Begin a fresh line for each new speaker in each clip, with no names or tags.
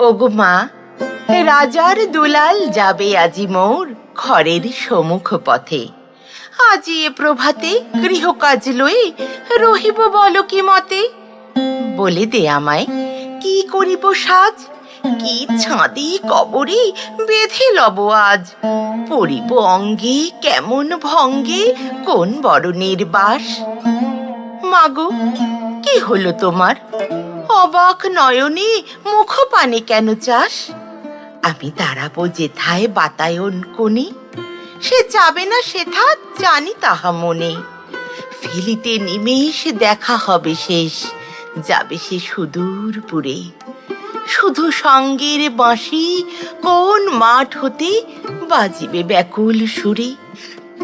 ওগো মা, রাজার দুলাল যাবে আজি মোর ঘরের সম্মুখ পথে। আজি এ প্রভাতে গৃহকাজ লই রহিব বল কি মতে। বলে দে আমায় কি করিব সাজ, কি ছাঁদি কবরে বেঁধে লব আজ। পড়িব অঙ্গে কেমন ভঙ্গে কোন বরণের বাস। মাগো, কি হলো তোমার? অবাক নয়নে মুখ পানে কেন চাস? আমি দাঁড়াবো যেথায় বাতায়ন কোণে, সে যাবে না সেথা জানি তাহা মনে। ফেলিতে নিমেষ দেখা হবে শেষ, যাবে সে সুদূর পুরে। শুধু সঙ্গের বাঁশি কোন মাঠ হতে বাজিবে ব্যাকুল সুরে।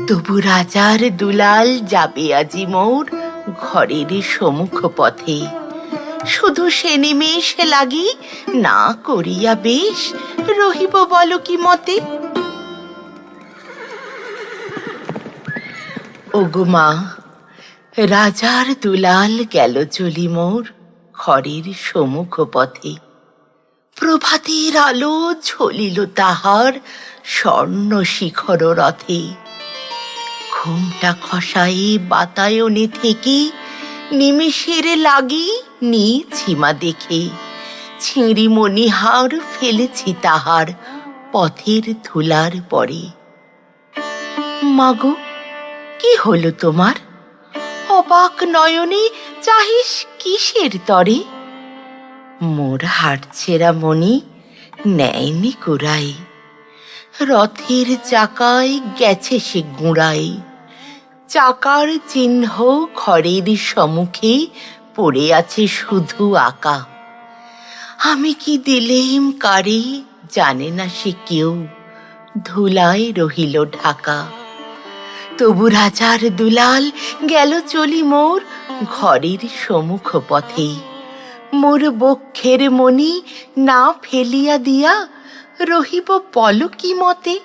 তবু রাজার দুলাল যাবে আজি মোর ঘরের সম্মুখ পথে। শুধু সে নিমেষ লাগি না করিয়া বেশ রহিব বল কি মতে। ওগো মা, রাজার দুলাল গেল চলি মোর ঘরের সম্মুখ পথে। প্রভাতের আলো ঝলিল তাহার স্বর্ণ শিখর রথে। ঘুমটা খসায়ে বাতায়নে থেকে নিমেষের লাগি নিছিমা দেখে। ছিঁড়ি মণিহার ফেলেছি তাহার পথের ধুলার পরে। মাগো, কি হলো তোমার? অবাক নয়নে চাহিস কিসের তরে? মোর হাটছেরা মনি নেয়নি কুড়াই, রথের চাকায় গেছে সে গুঁড়াই। চাকার চিহ্ন ঘরের সম্মুখে পড়ে আছে শুধু আঁকা। আমি কি দিলেম কারে জানে না সে কেউ, ধুলায় রহিল ঢাকা। তবু রাজার দুলাল গেল চলি মোর ঘরের সম্মুখ পথে। মোর বক্ষের মণি না ফেলিয়া দিয়া রহিব বল কি মতে।